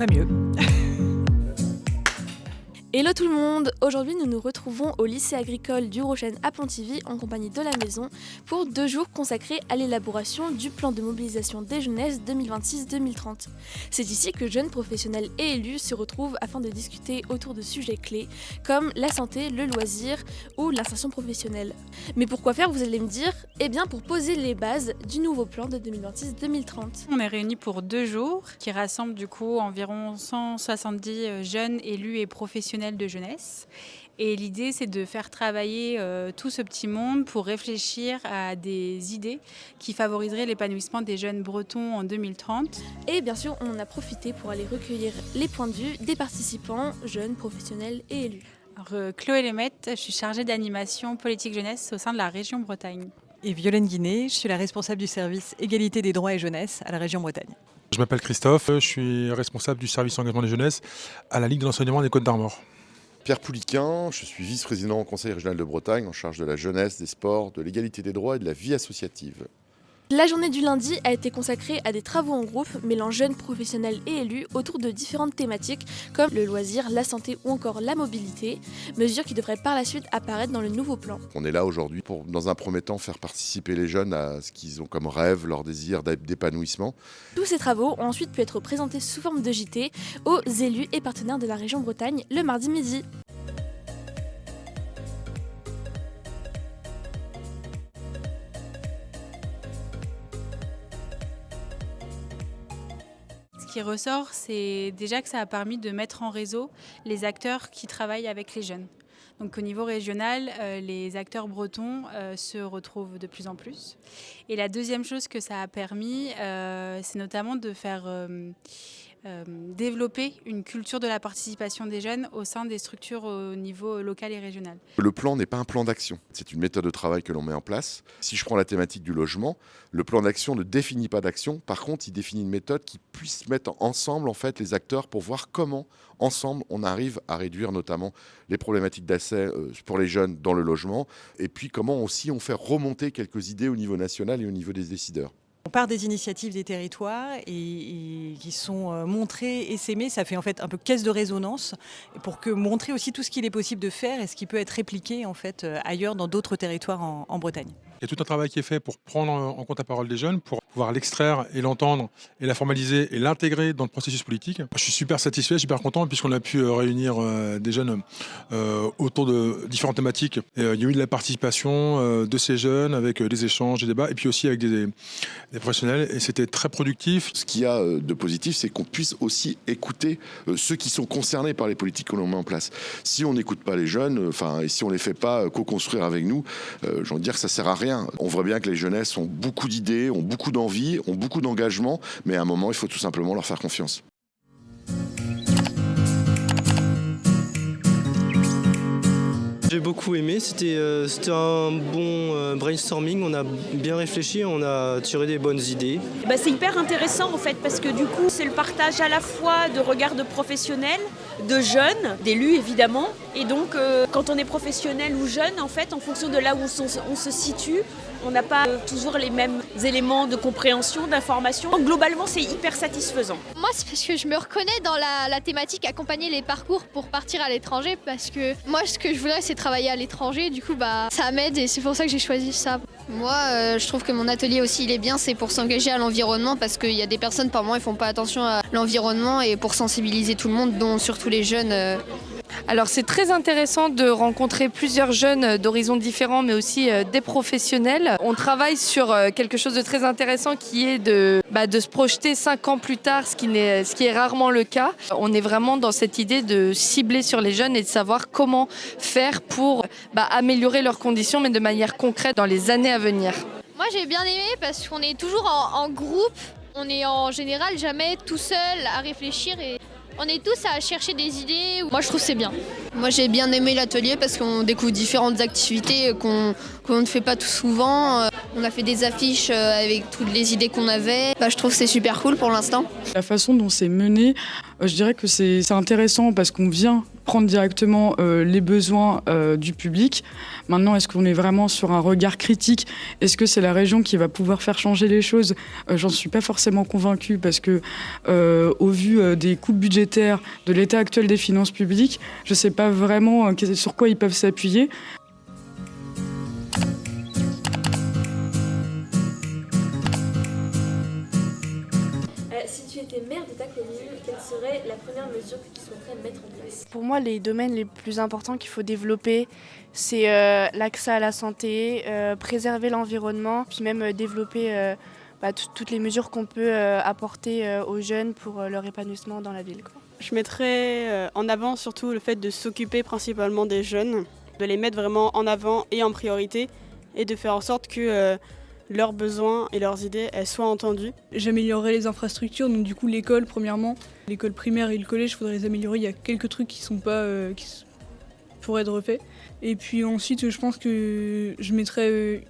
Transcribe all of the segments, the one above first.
Pas mieux. Hello tout le monde, aujourd'hui nous nous retrouvons au lycée agricole du Rochène à Pontivy en compagnie de la maison pour 2 jours consacrés à l'élaboration du plan de mobilisation des jeunesses 2026-2030. C'est ici que jeunes professionnels et élus se retrouvent afin de discuter autour de sujets clés comme la santé, le loisir ou l'insertion professionnelle. Mais pourquoi faire, vous allez me dire? Eh bien pour poser les bases du nouveau plan de 2026-2030. On est réunis pour 2 jours qui rassemblent du coup environ 170 jeunes élus et professionnels de jeunesse. Et l'idée, c'est de faire travailler tout ce petit monde pour réfléchir à des idées qui favoriseraient l'épanouissement des jeunes bretons en 2030. Et bien sûr, on en a profité pour aller recueillir les points de vue des participants, jeunes, professionnels et élus. Alors, Chloé Lemette, je suis chargée d'animation politique jeunesse au sein de la région Bretagne. Et Violaine Guinet, je suis la responsable du service égalité des droits et jeunesse à la région Bretagne. Je m'appelle Christophe, je suis responsable du service engagement des jeunesses à la Ligue de l'enseignement des Côtes d'Armor. Pierre Pouliquin, je suis vice-président au Conseil régional de Bretagne en charge de la jeunesse, des sports, de l'égalité des droits et de la vie associative. La journée du lundi a été consacrée à des travaux en groupe mêlant jeunes, professionnels et élus autour de différentes thématiques comme le loisir, la santé ou encore la mobilité, mesures qui devraient par la suite apparaître dans le nouveau plan. On est là aujourd'hui pour, dans un premier temps, faire participer les jeunes à ce qu'ils ont comme rêve, leur désir d'épanouissement. Tous ces travaux ont ensuite pu être présentés sous forme de JT aux élus et partenaires de la région Bretagne le mardi midi. Ce qui ressort, c'est déjà que ça a permis de mettre en réseau les acteurs qui travaillent avec les jeunes. Donc au niveau régional, les acteurs bretons se retrouvent de plus en plus. Et la deuxième chose que ça a permis, c'est notamment de faire développer une culture de la participation des jeunes au sein des structures au niveau local et régional. Le plan n'est pas un plan d'action, c'est une méthode de travail que l'on met en place. Si je prends la thématique du logement, le plan d'action ne définit pas d'action, par contre il définit une méthode qui puisse mettre ensemble en fait, les acteurs pour voir comment ensemble on arrive à réduire notamment les problématiques d'accès pour les jeunes dans le logement et puis comment aussi on fait remonter quelques idées au niveau national et au niveau des décideurs. On part des initiatives des territoires et qui sont montrées et s'aimer. Ça fait en fait un peu caisse de résonance pour montrer aussi tout ce qu'il est possible de faire et ce qui peut être répliqué en fait ailleurs dans d'autres territoires en Bretagne. Il y a tout un travail qui est fait pour prendre en compte la parole des jeunes, pour pouvoir l'extraire et l'entendre et la formaliser et l'intégrer dans le processus politique. Je suis super satisfait, super content puisqu'on a pu réunir des jeunes autour de différentes thématiques. Et, il y a eu de la participation de ces jeunes avec des échanges, des débats et puis aussi avec des professionnels et c'était très productif. Ce qu'il y a de positif, c'est qu'on puisse aussi écouter ceux qui sont concernés par les politiques que l'on met en place. Si on n'écoute pas les jeunes, et si on ne les fait pas co-construire avec nous, j'ai envie de dire que ça ne sert à rien. On voit bien que les jeunesses ont beaucoup d'idées, ont beaucoup d'envie, ont beaucoup d'engagement, mais à un moment, il faut tout simplement leur faire confiance. J'ai beaucoup aimé, c'était un bon brainstorming, on a bien réfléchi, on a tiré des bonnes idées. C'est hyper intéressant en fait parce que du coup c'est le partage à la fois de regards de professionnels, de jeunes, d'élus évidemment. Et donc quand on est professionnel ou jeune, en fait en fonction de là où on se situe, on n'a pas toujours les mêmes éléments de compréhension, d'information. Globalement c'est hyper satisfaisant. Moi c'est parce que je me reconnais dans la thématique accompagner les parcours pour partir à l'étranger parce que moi ce que je voudrais c'est travailler à l'étranger, du coup ça m'aide et c'est pour ça que j'ai choisi ça. Moi je trouve que mon atelier aussi il est bien, c'est pour s'engager à l'environnement parce qu'il y a des personnes par moment ils font pas attention à l'environnement et pour sensibiliser tout le monde, dont surtout les jeunes. Alors c'est très intéressant de rencontrer plusieurs jeunes d'horizons différents mais aussi des professionnels. On travaille sur quelque chose de très intéressant qui est de se projeter 5 ans plus tard, ce qui est rarement le cas. On est vraiment dans cette idée de cibler sur les jeunes et de savoir comment faire pour améliorer leurs conditions mais de manière concrète dans les années à venir. Moi j'ai bien aimé parce qu'on est toujours en groupe, on est en général jamais tout seul à réfléchir et on est tous à chercher des idées. Moi je trouve que c'est bien. Moi j'ai bien aimé l'atelier parce qu'on découvre différentes activités qu'on ne fait pas tout souvent. On a fait des affiches avec toutes les idées qu'on avait. Je trouve que c'est super cool pour l'instant. La façon dont c'est mené, je dirais que c'est intéressant parce qu'on vient prendre directement les besoins du public. Maintenant, est-ce qu'on est vraiment sur un regard critique? Est-ce que c'est la région qui va pouvoir faire changer les choses? J'en suis pas forcément convaincue parce que au vu des coupes budgétaires, de l'état actuel des finances publiques, je sais pas vraiment sur quoi ils peuvent s'appuyer. Si tu étais maire de ta commune, quelle serait la première mesure que tu souhaiterais mettre en place? Pour moi, les domaines les plus importants qu'il faut développer, c'est l'accès à la santé, préserver l'environnement, puis même développer toutes les mesures qu'on peut apporter aux jeunes pour leur épanouissement dans la ville, quoi. Je mettrais en avant surtout le fait de s'occuper principalement des jeunes, de les mettre vraiment en avant et en priorité, et de faire en sorte que leurs besoins et leurs idées elles soient entendues. J'améliorerais les infrastructures, donc du coup l'école premièrement. L'école primaire et le collège, il faudrait les améliorer. Il y a quelques trucs qui sont pas pourraient être refaits. Et puis ensuite, je pense que je mettrais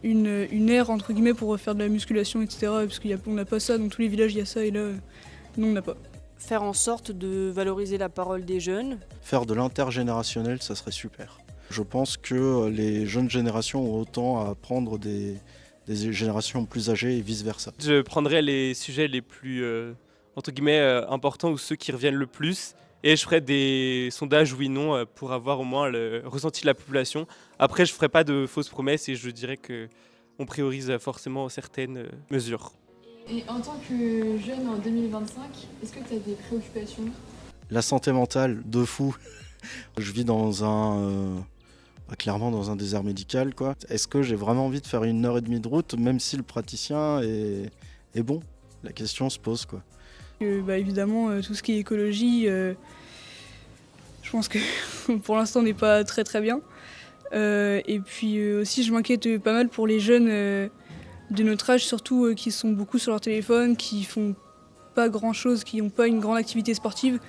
une aire entre guillemets pour faire de la musculation, etc. Parce qu'on n'a pas ça, dans tous les villages il y a ça et là, non on n'a pas. Faire en sorte de valoriser la parole des jeunes. Faire de l'intergénérationnel, ça serait super. Je pense que les jeunes générations ont autant à apprendre des générations plus âgées et vice-versa. Je prendrais les sujets les plus entre guillemets, importants ou ceux qui reviennent le plus et je ferai des sondages oui-non pour avoir au moins le ressenti de la population. Après, je ne ferai pas de fausses promesses et je dirais qu'on priorise forcément certaines mesures. Et en tant que jeune en 2025, est-ce que tu as des préoccupations? La santé mentale, de fou. Je vis clairement dans un désert médical, quoi. Est-ce que j'ai vraiment envie de faire 1h30 de route, même si le praticien est bon? La question se pose, quoi. Évidemment, tout ce qui est écologie, je pense que pour l'instant on n'est pas très très bien. Et puis aussi je m'inquiète pas mal pour les jeunes de notre âge, surtout qui sont beaucoup sur leur téléphone, qui font pas grand chose, qui n'ont pas une grande activité sportive.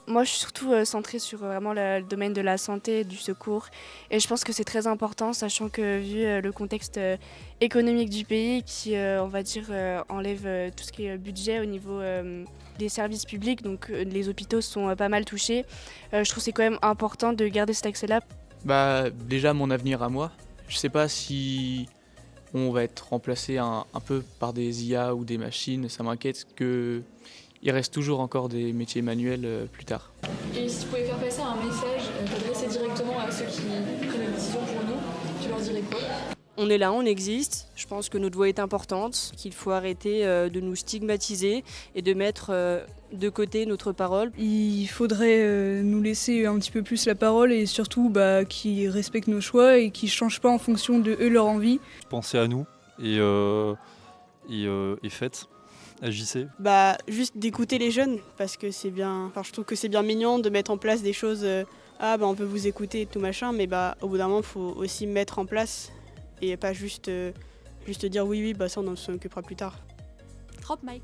Moi, je suis surtout centrée sur vraiment le domaine de la santé, du secours. Et je pense que c'est très important, sachant que vu le contexte économique du pays, qui, on va dire, enlève tout ce qui est budget au niveau des services publics, donc les hôpitaux sont pas mal touchés, je trouve que c'est quand même important de garder cet accès-là. Déjà, mon avenir à moi. Je sais pas si on va être remplacé un peu par des IA ou des machines. Ça m'inquiète que... Il reste toujours encore des métiers manuels plus tard. Et si tu pouvais faire passer un message, t'adresser directement à ceux qui prennent les décisions pour nous, tu leur dirais quoi? On est là, on existe. Je pense que notre voix est importante, qu'il faut arrêter de nous stigmatiser et de mettre de côté notre parole. Il faudrait nous laisser un petit peu plus la parole et surtout qu'ils respectent nos choix et qu'ils ne changent pas en fonction de eux leur envie. Pensez à nous et faites. Agissez. Juste d'écouter les jeunes, parce que c'est bien. Je trouve que c'est bien mignon de mettre en place des choses. On peut vous écouter et tout machin, mais au bout d'un moment, il faut aussi mettre en place et pas juste dire oui, ça on s'en occupera plus tard. Drop mic.